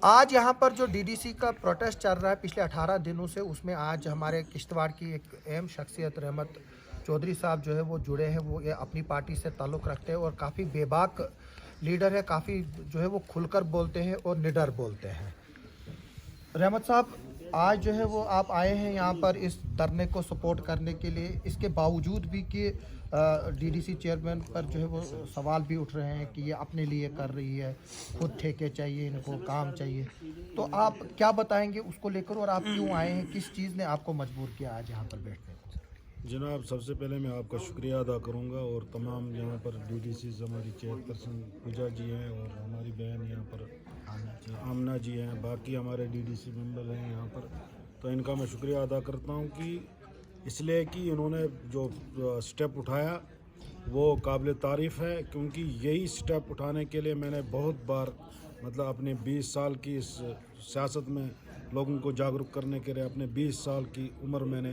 आज यहाँ पर जो डीडीसी का प्रोटेस्ट चल रहा है पिछले 18 दिनों से, उसमें आज हमारे किश्तवाड़ की एक अहम शख्सियत रहमत चौधरी साहब जो है वो जुड़े हैं। वो ये अपनी पार्टी से ताल्लुक़ रखते हैं और काफ़ी बेबाक लीडर है, काफ़ी जो है वो खुलकर बोलते हैं और निडर बोलते हैं। रहमत साहब, आज जो है वो आप आए हैं यहाँ पर इस धरने को सपोर्ट करने के लिए, इसके बावजूद भी कि डीडीसी चेयरमैन पर जो है वो सवाल भी उठ रहे हैं कि ये अपने लिए कर रही है, खुद ठेके चाहिए, इनको काम चाहिए। तो आप क्या बताएंगे उसको लेकर, और आप क्यों आए हैं, किस चीज़ ने आपको मजबूर किया आज यहाँ पर बैठने को? जनाब, सबसे पहले मैं आपका शुक्रिया अदा करूंगा और तमाम यहाँ पर डीडीसी हमारी चेयरपर्सन पूजा जी हैं और हमारी बहन यहाँ पर आमना जी हैं, बाकी हमारे डीडीसी मेंबर हैं यहाँ पर, तो इनका मैं शुक्रिया अदा करता हूँ कि इसलिए कि इन्होंने जो स्टेप उठाया वो काबिल तारीफ़ है, क्योंकि यही स्टेप उठाने के लिए मैंने बहुत बार मतलब अपने 20 साल की इस सियासत में लोगों को जागरूक करने के लिए अपने 20 साल की उम्र मैंने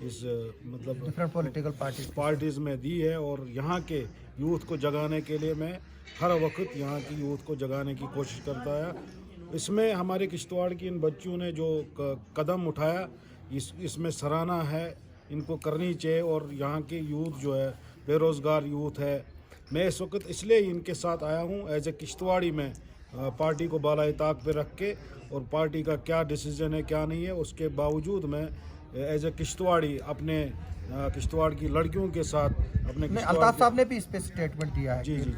इस मतलब डिफरेंट पॉलिटिकल पार्टीज़ में दी है। और यहाँ के यूथ को जगाने के लिए मैं हर वक्त यहाँ की यूथ को जगाने की कोशिश करता है। इसमें हमारे किश्तवाड़ की इन बच्चों ने जो कदम उठाया इसमें सराहना है, इनको करनी चाहिए। और यहाँ के यूथ जो है बेरोज़गार यूथ है, मैं इस वक्त इसलिए इनके साथ आया हूँ एज ए किश्तवाड़ी में पार्टी को बाला ताक पे रख के, और पार्टी का क्या डिसीजन है क्या नहीं है उसके बावजूद मैं एज ए किश्तवाड़ी अपने किश्तवाड़ की लड़कियों के साथ अपने अल्ताफ साहब ने भी इस पे स्टेटमेंट दिया है। जी जी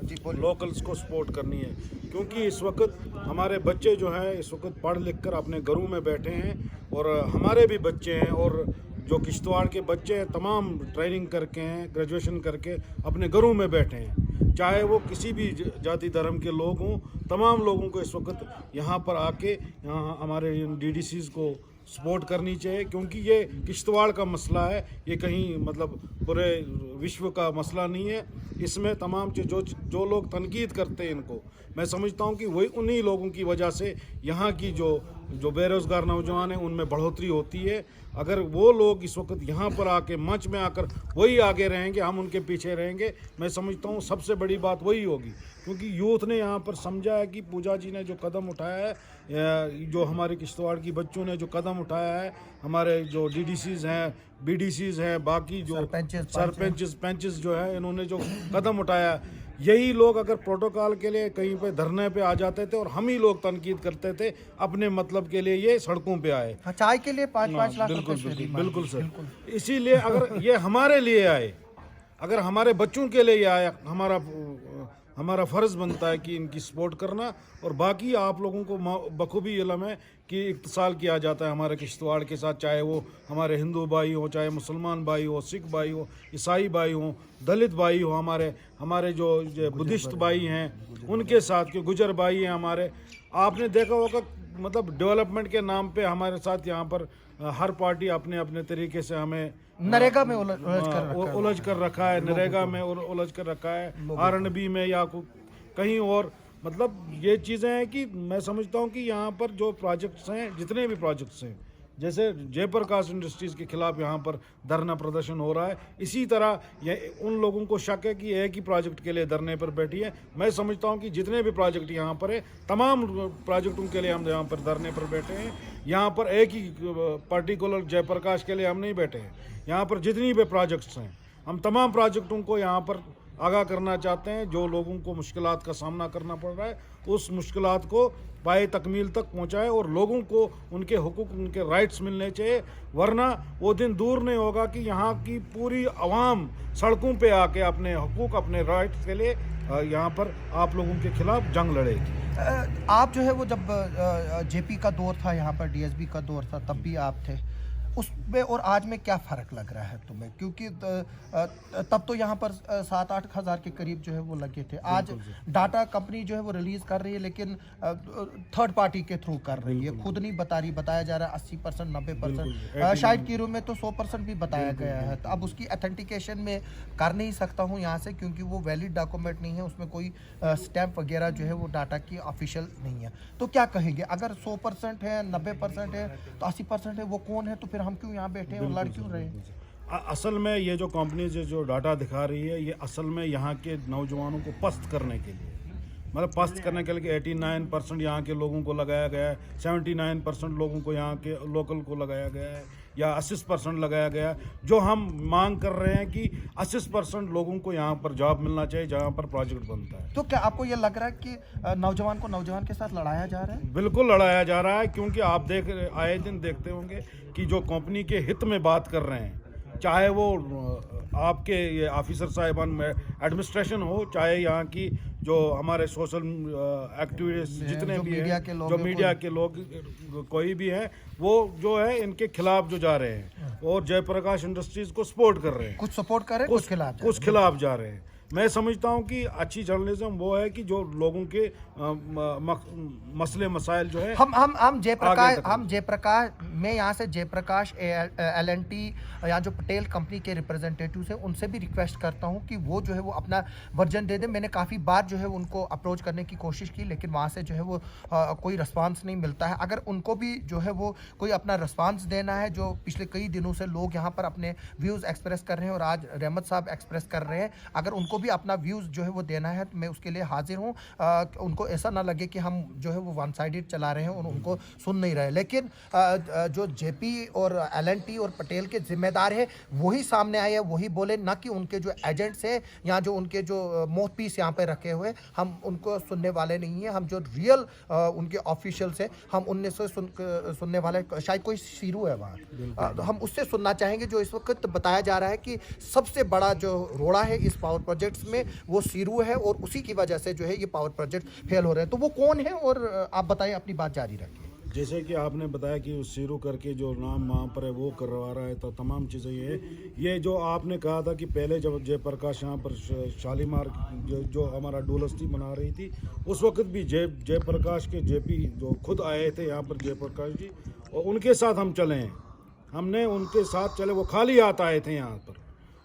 जी, लोकल्स को सपोर्ट करनी है, क्योंकि इस वक्त हमारे बच्चे जो हैं इस वक्त पढ़ लिख कर अपने घरों में बैठे हैं, और हमारे भी बच्चे हैं और जो किश्तवाड़ के बच्चे हैं तमाम ट्रेनिंग करके हैं, ग्रेजुएशन करके अपने घरों में बैठे हैं, चाहे वो किसी भी जाति धर्म के लोग हों। तमाम लोगों को इस वक्त यहाँ पर आके यहाँ हमारे डीडीसीज़ को सपोर्ट करनी चाहिए, क्योंकि ये किश्तवाड़ का मसला है, ये कहीं मतलब पूरे विश्व का मसला नहीं है। इसमें तमाम जो लोग तनकीद करते हैं इनको, मैं समझता हूँ कि वही उन्हीं लोगों की वजह से यहाँ की जो बेरोज़गार नौजवान हैं उनमें बढ़ोतरी होती है। अगर वो लोग इस वक्त यहाँ पर आके मंच में आकर वही आगे रहेंगे, हम उनके पीछे रहेंगे, मैं समझता हूँ सबसे बड़ी बात वही होगी। क्योंकि यूथ ने यहाँ पर समझा है कि पूजा जी ने जो कदम उठाया है, जो हमारे किश्तवाड़ की बच्चों ने जो कदम उठाया है, हमारे जो डीडीसीज़ हैं, बीडीसीज़ हैं, बाकी जो सरपंचेस जो है, इन्होंने जो कदम उठाया, यही लोग अगर प्रोटोकॉल के लिए कहीं पे धरने पे आ जाते थे और हम ही लोग तनकीद करते थे अपने मतलब के लिए, ये सड़कों पे आए चाय के लिए 5-5 लाख बिल्कुल सर। इसीलिए अगर ये हमारे लिए आए, अगर हमारे बच्चों के लिए आए, हमारा फ़र्ज़ बनता है कि इनकी सपोर्ट करना। और बाकी आप लोगों को बखूबी इल्म है कि इत्तिसाल किया जाता है हमारे किश्तवाड़ के साथ, चाहे वो हमारे हिंदू भाई हो, चाहे मुसलमान भाई हो, सिख भाई हो, ईसाई भाई हो, दलित भाई हो, हमारे जो बुद्धिस्ट भाई हैं उनके साथ के गुजर भाई हैं हमारे। आपने देखा होगा मतलब डेवलपमेंट के नाम पे हमारे साथ यहाँ पर हर पार्टी अपने अपने तरीके से हमें नरेगा में उलझ कर रखा है, नरेगा में उलझ कर रखा है, आरएनबी में या कहीं और। मतलब ये चीज़ें हैं कि मैं समझता हूँ कि यहाँ पर जो प्रोजेक्ट्स हैं, जितने भी प्रोजेक्ट्स हैं, जैसे जयप्रकाश इंडस्ट्रीज़ के खिलाफ यहाँ पर धरना प्रदर्शन हो रहा है, इसी तरह ये उन लोगों को शक है कि एक ही प्रोजेक्ट के लिए धरने पर बैठी है। मैं समझता हूँ कि जितने भी प्रोजेक्ट यहाँ पर है, तमाम प्रोजेक्टों के लिए हम यहाँ पर धरने पर बैठे हैं। यहाँ पर एक ही पर्टिकुलर जयप्रकाश के लिए हम नहीं बैठे हैं, यहाँ पर जितनी भी प्रोजेक्ट्स हैं हम तमाम प्रोजेक्टों को यहाँ पर आगाह करना चाहते हैं। जो लोगों को मुश्किलात का सामना करना पड़ रहा है, उस मुश्किलात को पाए तकमील तक पहुंचाए और लोगों को उनके हुकूक, उनके राइट्स मिलने चाहिए। वरना वो दिन दूर नहीं होगा कि यहाँ की पूरी आवाम सड़कों पे आके अपने हुकूक, अपने राइट्स के लिए यहाँ पर आप लोगों के खिलाफ जंग लड़ेगी। आप जो है वो जब जेपी का दौर था, यहाँ पर डीएसबी का दौर था, तब भी आप थे उसमें, और आज में क्या फ़र्क लग रहा है तुम्हें? क्योंकि तब तो यहाँ पर 7-8 हज़ार के करीब जो है वो लगे थे। आज डाटा कंपनी जो है वो रिलीज़ कर रही है, लेकिन थर्ड पार्टी के थ्रू कर रही है, खुद नहीं बता रही। बताया जा रहा है 80%, 90%, शायद कीरू में तो 100% भी बताया गया है। तो अब उसकी अथेंटिकेशन में कर नहीं सकता हूँ यहाँ से, क्योंकि वो वैलिड डॉक्यूमेंट नहीं है, उसमें कोई स्टैम्प वगैरह जो है वो डाटा की ऑफिशियल नहीं है। तो क्या कहेंगे, अगर 100% है, 90% है, तो 80% है, वो कौन है? तो फिर हम क्यों यहाँ बैठे हैं और लड़ क्यों रहे हैं? असल में ये जो कंपनी जो डाटा दिखा रही है, ये असल में यहाँ के नौजवानों को पस्त करने के लिए, मतलब पस्त करने के लिए 89% यहाँ के लोगों को लगाया गया है, 79% लोगों को यहाँ के लोकल को लगाया गया है, या 80% लगाया गया है। जो हम मांग कर रहे हैं कि 80% लोगों को यहाँ पर जॉब मिलना चाहिए जहाँ पर प्रोजेक्ट बनता है। तो क्या आपको ये लग रहा है कि नौजवान को नौजवान के साथ लड़ाया जा रहा है? बिल्कुल लड़ाया जा रहा है, क्योंकि आप आए दिन देखते होंगे कि जो कंपनी के हित में बात कर रहे हैं, चाहे वो आपके ये ऑफिसर साहिबान एडमिनिस्ट्रेशन हो, चाहे यहाँ की जो हमारे सोशल एक्टिविस्ट जितने भी हैं, जो मीडिया के लोग कोई भी है, वो जो है इनके खिलाफ जो जा रहे हैं और जयप्रकाश इंडस्ट्रीज को सपोर्ट कर रहे हैं। कुछ सपोर्ट कर रहे हैं, कुछ खिलाफ जा रहे हैं। मैं समझता हूं कि अच्छी जर्नलिज्म वो है कि जो लोगों के मसले मसाइल जो है हम जयप्रकाश मैं यहाँ से जयप्रकाश L&T या जो पटेल कंपनी के रिप्रेजेंटेटिव्स हैं उनसे भी रिक्वेस्ट करता हूँ कि वो जो है वो अपना वर्जन दे दें। मैंने काफ़ी बार जो है उनको अप्रोच करने की कोशिश की, लेकिन वहाँ से जो है वो कोई रिस्पांस नहीं मिलता है। अगर उनको भी जो है वो कोई अपना रिस्पांस देना है, जो पिछले कई दिनों से लोग यहाँ पर अपने व्यूज़ एक्सप्रेस कर रहे हैं और आज रहमत साहब एक्सप्रेस कर रहे हैं, अगर उनको भी अपना व्यूज़ जो है वो देना है तो मैं उसके लिए हाजिर हूँ। उनको ऐसा ना लगे कि हम जो है वो वन साइडेड चला रहे हैं और उनको सुन नहीं रहे। लेकिन जो जेपी और L&T और पटेल के जिम्मेदार है वही सामने आए हैं, वही बोले, ना कि उनके जो एजेंट्स हैं या जो उनके जो माउथपीस यहाँ पे रखे हुए, हम उनको सुनने वाले नहीं हैं। हम जो रियल उनके ऑफिशियल्स हैं हम उनने से सुनने वाले, शायद कोई सीरू है वहाँ, हम उससे सुनना चाहेंगे। जो इस वक्त बताया जा रहा है कि सबसे बड़ा जो रोड़ा है इस पावर प्रोजेक्ट्स में वो सीरू है और उसी की वजह से जो है ये पावर प्रोजेक्ट फेल हो रहे हैं। तो वो कौन है और आप बताइए, अपनी बात जारी रखिए। जैसे कि आपने बताया कि उस सीरू करके जो नाम वहाँ पर है वो करवा रहा है, तो तमाम चीज़ें ये जो आपने कहा था कि पहले जब जयप्रकाश यहाँ पर शालीमार जो हमारा डोलस्ती बना रही थी, उस वक्त भी जयप्रकाश के जेपी जो खुद आए थे यहाँ पर, जयप्रकाश जी, और उनके साथ हम चले हैं, हमने उनके साथ चले। वो खाली हाथ आए थे यहाँ पर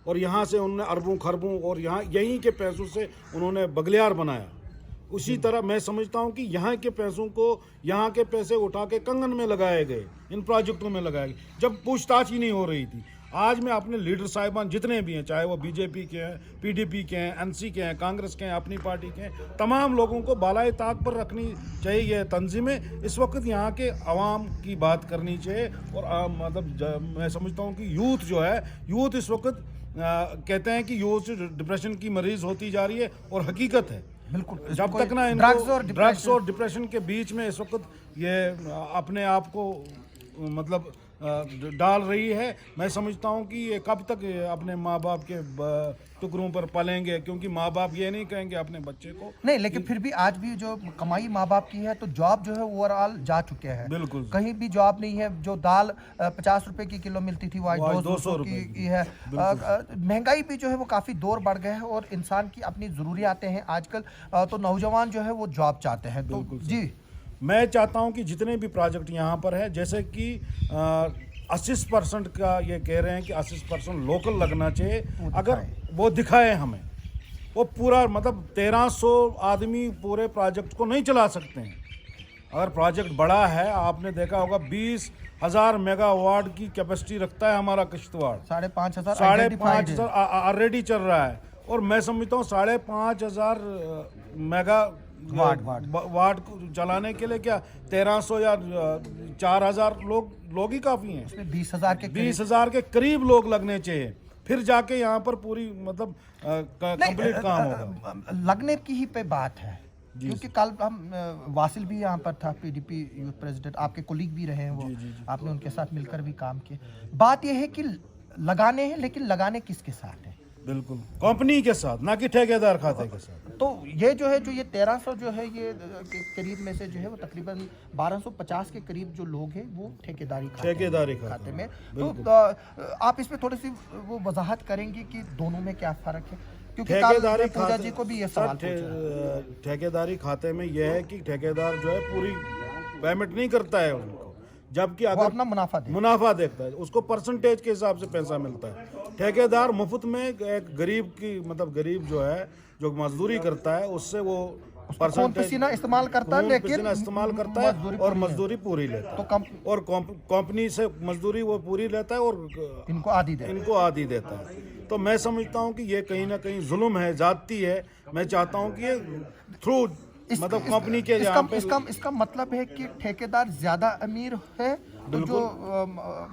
और यहाँ से उन्होंने अरबों खरबों और यहाँ यहीं के पैसों से उन्होंने बगलियार बनाया। उसी तरह मैं समझता हूँ कि यहाँ के पैसों को, यहाँ के पैसे उठा के कंगन में लगाए गए, इन प्रोजेक्टों में लगाए गए, जब पूछताछ ही नहीं हो रही थी। आज मैं अपने लीडर साहिबान जितने भी हैं, चाहे वो बीजेपी के हैं, पीडीपी के हैं, एनसी के हैं, कांग्रेस के हैं, अपनी पार्टी के हैं, तमाम लोगों को बालाए ताक पर रखनी चाहिए। ये तंजीमें इस वक्त यहाँ के अवाम की बात करनी चाहिए। और मतलब मैं समझता हूँ कि यूथ जो है, यूथ इस वक्त कहते हैं कि यूथ डिप्रेशन की मरीज होती जा रही है, और हकीकत है। बिल्कुल, जब तक ना ड्रग्स और डिप्रेशन के बीच में इस वक्त ये अपने आप को मतलब डाल रही है, मैं समझता हूँ कि ये कब तक अपने माँ बाप के टुकड़ों पर पलेंगे, क्योंकि माँ बाप ये नहीं कहेंगे अपने बच्चे को नहीं, लेकिन फिर भी आज भी जो कमाई माँ बाप की है तो जॉब जो है ओवरऑल जा चुके हैं। बिल्कुल, कहीं भी जॉब नहीं है। जो दाल 50 रुपए की किलो मिलती थी वो आज 200 की है। महंगाई भी जो है वो काफ़ी दौर बढ़ गया है और इंसान की अपनी ज़रूरियातें हैं आजकल, तो नौजवान जो है वो जॉब चाहते हैं। तो जी मैं चाहता हूं कि जितने भी प्रोजेक्ट यहाँ पर है, जैसे कि 80% का ये कह रहे हैं कि 80% लोकल लगना चाहिए, अगर वो दिखाए हमें, वो पूरा मतलब 1300 आदमी पूरे प्रोजेक्ट को नहीं चला सकते हैं। अगर प्रोजेक्ट बड़ा है, आपने देखा होगा 20,000 मेगावाट की कैपेसिटी रखता है हमारा किश्तवाड़, 5,500 ऑलरेडी चल रहा है। और मैं समझता हूँ 5,500 मेगा वाट को चलाने के लिए क्या 1300 या 4,000 लोग ही काफ़ी हैं। 20,000 के करीब लोग लगने चाहिए, फिर जाके यहाँ पर पूरी मतलब कंप्लीट काम होगा। लगने की ही पे बात है, क्योंकि कल हम वासिल भी यहाँ पर था, पीडीपी यूथ प्रेसिडेंट, आपके कोलीग भी रहे हैं वो, आपने उनके साथ मिलकर भी काम किया। बात यह है कि लगाने हैं, लेकिन लगाने किसके साथ है? बिल्कुल कंपनी के साथ, ना कि ठेकेदार खाते के साथ। तो ये जो है, जो ये 1300 जो है, ये करीब में से जो है वो तकरीबन 1250 के करीब जो लोग हैं वो ठेकेदारी खाते में। तो आप इसमें थोड़ी सी वो वजाहत करेंगे कि दोनों में क्या फ़र्क है? क्योंकि ठेकेदारी पूजा जी को भी ये सवाल ठेकेदारी खाते में यह है कि ठेकेदार जो है पूरी पेमेंट नहीं करता है उनको, जबकि अगर अपना मुनाफा देखता है, उसको परसेंटेज के हिसाब से पैसा मिलता है। ठेकेदार मुफ्त में एक गरीब की, मतलब गरीब जो है जो मजदूरी करता है, उससे वो पसीना इस्तेमाल करता है, लेकिन इस्तेमाल करता है और मजदूरी पूरी लेता है। और कंपनी से मजदूरी वो पूरी लेता है और इनको आधी देता है। तो मैं समझता हूँ कि ये कहीं ना कहीं जुल्म है, जाती है। मैं चाहता हूँ कि ये थ्रू मतलब कंपनी के यहाँ पे इसका मतलब है कि ठेकेदार ज्यादा अमीर है, तो जो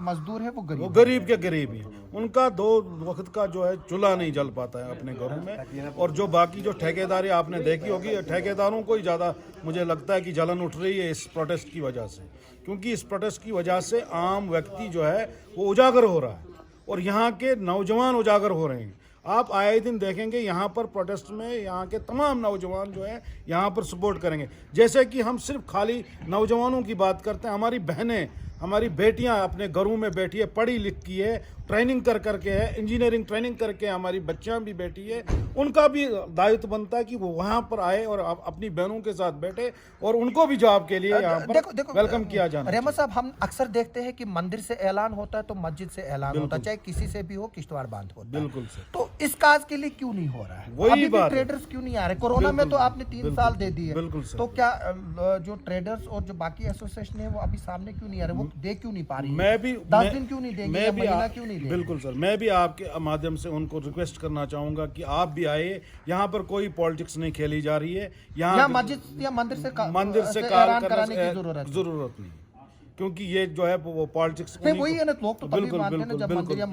मजदूर है वो गरीब के गरीब ही हैं। उनका 2 वक्त का जो है चूल्हा नहीं जल पाता है अपने घरों में। और जो बाकी जो ठेकेदारी आपने देखी होगी, ठेकेदारों को ही ज़्यादा मुझे लगता है कि जलन उठ रही है इस प्रोटेस्ट की वजह से, क्योंकि इस प्रोटेस्ट की वजह से आम व्यक्ति जो है वो उजागर हो रहा है और यहाँ के नौजवान उजागर हो रहे हैं। आप आए दिन देखेंगे यहाँ पर प्रोटेस्ट में यहाँ के तमाम नौजवान जो है यहाँ पर सपोर्ट करेंगे। जैसे कि हम सिर्फ खाली नौजवानों की बात करते हैं, हमारी बहनें, हमारी बेटियां अपने घरों में बैठी है, पढ़ी लिखी है, ट्रेनिंग कर करके है, इंजीनियरिंग ट्रेनिंग करके हमारी बच्चियां भी बैठी है। उनका भी दायित्व बनता है कि वो वहाँ पर आए और अपनी बहनों के साथ बैठे और उनको भी जॉब के लिए यहाँ पर वेलकम किया जाना। रहमत साहब, हम अक्सर देखते हैं कि मंदिर से ऐलान होता है तो मस्जिद से ऐलान होता है, चाहे किसी से भी हो, किश्तवाड़ बांध होता है। बिल्कुल सर। तो इस काज के लिए क्यों नहीं हो रहा है? वही बात, ट्रेडर्स क्यों नहीं आ रहे? कोरोना में तो आपने 3 साल दे दिए, बिल्कुल सर। तो क्या जो ट्रेडर्स और जो बाकी एसोसिएशन है वो अभी सामने क्यों नहीं आ रहे? वो दे क्यों नहीं पा रही? मैं भी 10 दिन क्यों नहीं देंगे, महीना क्यों नहीं देंगे? बिल्कुल सर, मैं भी आपके माध्यम से उनको रिक्वेस्ट करना चाहूंगा कि आप भी आए। यहाँ पर कोई पॉलिटिक्स नहीं खेली जा रही है। यहाँ मस्जिद या मंदिर से ऐलान कराने की जरूरत नहीं, क्योंकि ये जो है वो पॉलिटिक्स वही है ना। लोग तो बिल्कुल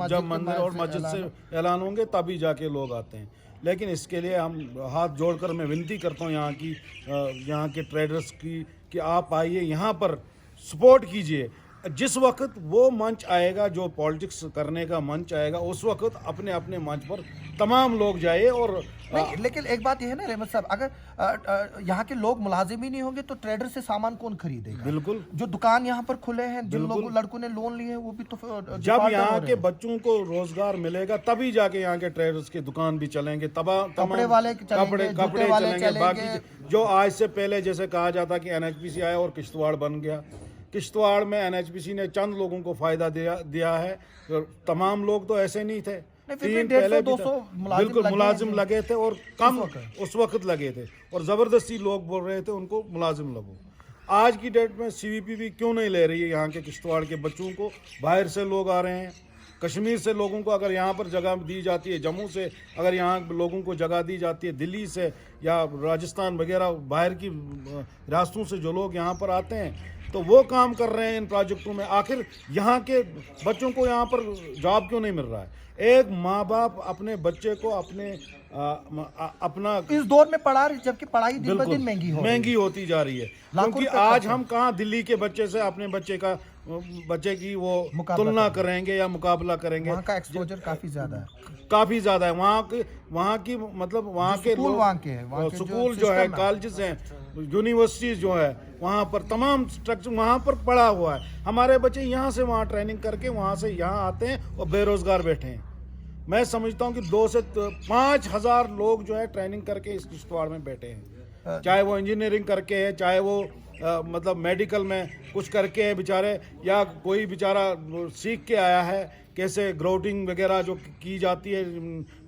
जब मंदिर और मस्जिद मस्जिद से ऐलान होंगे तभी जाके लोग आते हैं। लेकिन इसके लिए हम हाथ जोड़कर मैं विनती करता हूँ यहाँ के ट्रेडर्स की कि आप आइए, यहाँ पर सपोर्ट कीजिए। जिस वक्त वो मंच आएगा, जो पॉलिटिक्स करने का मंच आएगा, उस वक्त अपने अपने मंच पर तमाम लोग जाए। और नहीं, लेकिन एक बात यह है ना रहमत साहब, अगर यहाँ के लोग मुलाजिम ही नहीं होंगे तो ट्रेडर से सामान कौन खरीदेगा? बिल्कुल। जो दुकान यहाँ पर खुले हैं, जिन लड़कों ने लोन लिए हैं, वो भी तो जब यहाँ के बच्चों को रोजगार मिलेगा तभी जाके यहाँ के ट्रेडर्स की दुकान भी चलेंगे, कपड़े वाले चलेंगे। बाकी जो आज से पहले जैसे कहा जाता कि NHPC आया और किश्तवाड़ बन गया, किश्तवाड़ में NHPC ने चंद लोगों को फायदा दिया है, तमाम लोग तो ऐसे नहीं थे। 200 बिल्कुल मुलाजिम लगे थे और कम उस वक्त लगे थे और जबरदस्ती लोग बोल रहे थे उनको मुलाजिम लगो। आज की डेट में CVP भी क्यों नहीं ले रही है यहाँ के किश्तवाड़ के बच्चों को? बाहर से लोग आ रहे हैं, कश्मीर से लोगों को अगर यहाँ पर जगह दी जाती है, जम्मू से अगर यहाँ लोगों को जगह दी जाती है, दिल्ली से या राजस्थान वगैरह बाहर की रास्तों से जो लोग यहाँ पर आते हैं तो वो काम कर रहे हैं इन प्रोजेक्टों में। आखिर यहाँ के बच्चों को यहाँ पर जॉब क्यों नहीं मिल रहा है? एक माँ बाप अपने बच्चे को अपना इस दौर में पढ़ा रही, जबकि पढ़ाई दिन ब दिन महंगी होती जा रही है। क्योंकि आज हम कहाँ दिल्ली के बच्चे से अपने बच्चे की वो तुलना करेंगे या मुकाबला करेंगे? वहाँ का एक्सपोजर काफी ज्यादा है, वहाँ की मतलब वहाँ के स्कूल जो है, कॉलेजेस हैं, यूनिवर्सिटीज जो है, वहाँ पर तमाम स्ट्रक्चर वहाँ पर पड़ा हुआ है। हमारे बच्चे यहाँ से वहाँ ट्रेनिंग करके वहाँ से यहाँ आते हैं और बेरोजगार बैठे हैं। मैं समझता हूँ कि 2 से 5 हजार लोग जो है ट्रेनिंग करके इस किश्तवाड़ में बैठे हैं, चाहे वो इंजीनियरिंग करके है, चाहे वो मतलब मेडिकल में कुछ करके है बेचारे, या कोई बेचारा सीख के आया है कैसे ग्राउटिंग वगैरह जो की जाती है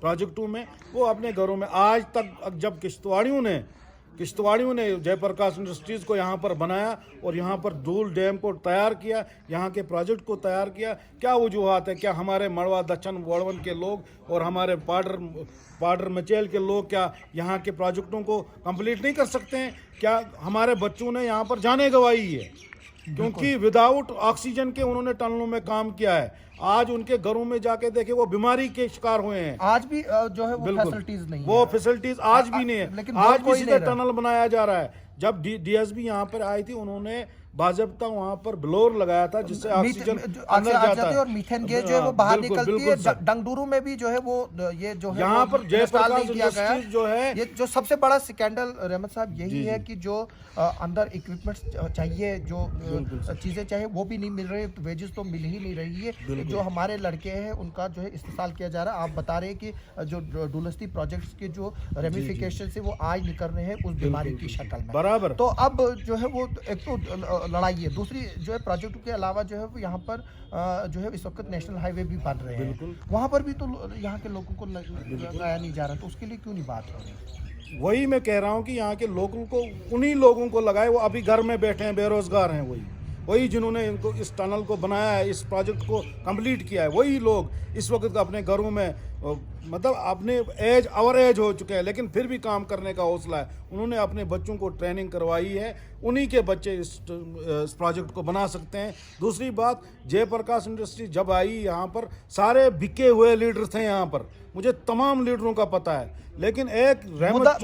प्रोजेक्टों में, वो अपने घरों में। आज तक जब किश्तवाड़ियों ने जयप्रकाश इंडस्ट्रीज़ को यहाँ पर बनाया और यहाँ पर दूल डैम को तैयार किया, यहाँ के प्रोजेक्ट को तैयार किया, क्या वजूहत है? क्या हमारे मड़वा दक्षिण वड़वन के लोग और हमारे पाडर मचेल के लोग क्या यहाँ के प्रोजेक्टों को कंप्लीट नहीं कर सकते हैं? क्या हमारे बच्चों ने यहाँ पर जाने गंवाई है? क्योंकि विदाउट ऑक्सीजन के उन्होंने टनलों में काम किया है। आज उनके घरों में जाके देखे वो बीमारी के शिकार हुए हैं। आज भी जो है वो फैसिलिटीज नहीं है, वो फैसिलिटीज आज भी नहीं है। लेकिन आज भी सीधे टनल बनाया जा रहा है। जब DSB यहाँ पर आई थी, उन्होंने बाजबता वहाँ पर ब्लोर लगाया था जिससे ऑक्सीजन अंदर जाता है और मीथेन गैस जो है वो बाहर निकलती है। डंगडुरू में भी जो है वो ये जो है यहाँ पर जयप्रकाश इंडस्ट्रीज जो है, ये जो सबसे बड़ा स्कैंडल रहमत साहब यही है कि जो अंदर इक्विपमेंट्स चाहिए, जो चीजें चाहिए वो भी नहीं मिल रही, वेजेस तो मिल ही नहीं रही है। जो हमारे लड़के हैं उनका जो है इस्तेसाल किया जा रहा है। आप बता रहे हैं कि जो डुलस्ती प्रोजेक्ट्स के जो रेमिफिकेशन से वो आज निकल रहे हैं उस बीमारी की शक्ल में बराबर। तो अब जो है वो एक तो लड़ाई है, दूसरी जो है प्रोजेक्ट के अलावा जो है वो यहाँ पर जो है इस वक्त नेशनल हाईवे भी बन रहे हैं, वहाँ पर भी तो यहाँ के लोगों को लगाया नहीं जा रहा, तो उसके लिए क्यों नहीं बात हो रही? वही मैं कह रहा हूँ कि यहाँ के लोगों को, उन्हीं लोगों को लगाए, वो अभी घर में बैठे हैं, बेरोजगार हैं, वही जिन्होंने इनको इस टनल को बनाया है, इस प्रोजेक्ट को कंप्लीट किया है, वही लोग इस वक्त अपने घरों में मतलब अपने एज आवर एज हो चुके हैं, लेकिन फिर भी काम करने का हौसला है। उन्होंने अपने बच्चों को ट्रेनिंग करवाई है, उन्हीं के बच्चे इस प्रोजेक्ट को बना सकते हैं। दूसरी बात, जयप्रकाश इंडस्ट्री जब आई यहाँ पर, सारे बिके हुए लीडर थे यहाँ पर, मुझे तमाम लीडरों का पता है, लेकिन एक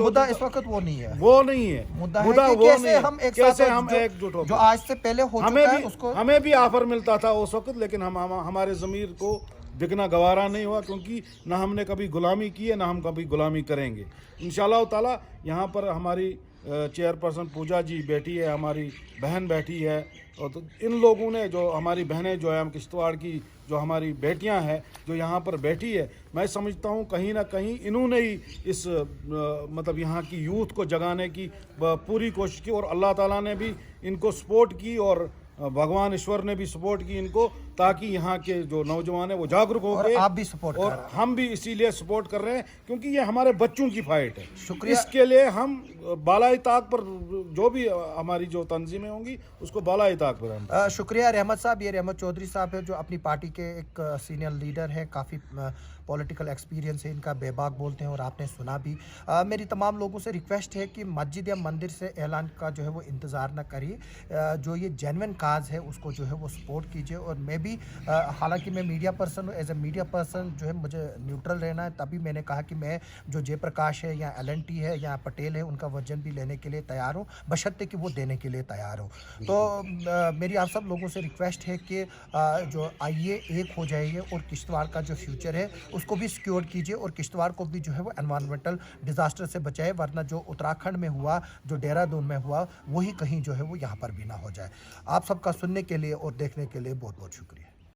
मुद्दा इस वक्त वो नहीं है, वो नहीं है। मुद्दा वो कैसे नहीं है। हम एक कैसे साथ हम एकजुट हो, जो आज से पहले हो चुका है उसको। हमें भी ऑफर मिलता था उस वक्त, लेकिन हमारे ज़मीर को बिकना गवारा नहीं हुआ, क्योंकि ना हमने कभी गुलामी की है, ना हम कभी गुलामी करेंगे। इंशाल्लाह ताला यहाँ पर हमारी चेयरपर्सन पूजा जी बैठी है, हमारी बहन बैठी है, और तो इन लोगों ने, जो हमारी बहनें जो है, हम किश्तवाड़ की जो हमारी बेटियां हैं जो यहाँ पर बैठी है, मैं समझता हूँ कहीं ना कहीं इन्होंने ही इस मतलब यहाँ की यूथ को जगाने की पूरी कोशिश की, और अल्लाह ताला ने भी इनको सपोर्ट की, और भगवान ईश्वर ने भी सपोर्ट की इनको, ताकि यहाँ के जो नौजवान है वो जागरूक हो गए। आप भी सपोर्ट और कर रहे हैं। हम भी इसीलिए सपोर्ट कर रहे हैं, क्योंकि ये हमारे बच्चों की फाइट है। शुक्रिया। इसके लिए हम बालाई ताक पर, जो भी हमारी जो तंजीमें होंगी उसको बालाई ताक पर हम शुक्रिया रहमत साहब। ये रहमत चौधरी साहब है, जो अपनी पार्टी के एक सीनियर लीडर है, काफ़ी पॉलिटिकल एक्सपीरियंस है इनका, बेबाक बोलते हैं और आपने सुना भी। मेरी तमाम लोगों से रिक्वेस्ट है कि मस्जिद या मंदिर से ऐलान का जो है वो इंतज़ार ना करिए, जो ये जेन्युइन काज है उसको जो है वो सपोर्ट कीजिए। और मैं भी हालांकि मैं मीडिया पर्सन हूँ, एज ए मीडिया पर्सन जो है मुझे न्यूट्रल रहना है, तभी मैंने कहा कि मैं जो जयप्रकाश है या LNT है या पटेल है उनका वजन भी लेने के लिए तैयार हूँ, बशर्ते कि वो देने के लिए तैयार हो। तो मेरी आप सब लोगों से रिक्वेस्ट है कि जो आइए एक हो जाइए और किश्तवाड़ का जो फ्यूचर है उसको भी सिक्योर कीजिए, और किश्तवाड़ को भी जो है वो एनवायरमेंटल डिज़ास्टर से बचाए, वरना जो उत्तराखंड में हुआ, जो देहरादून में हुआ, वही कहीं जो है वो यहाँ पर भी ना हो जाए। आप सबका सुनने के लिए और देखने के लिए बहुत बहुत शुक्रिया।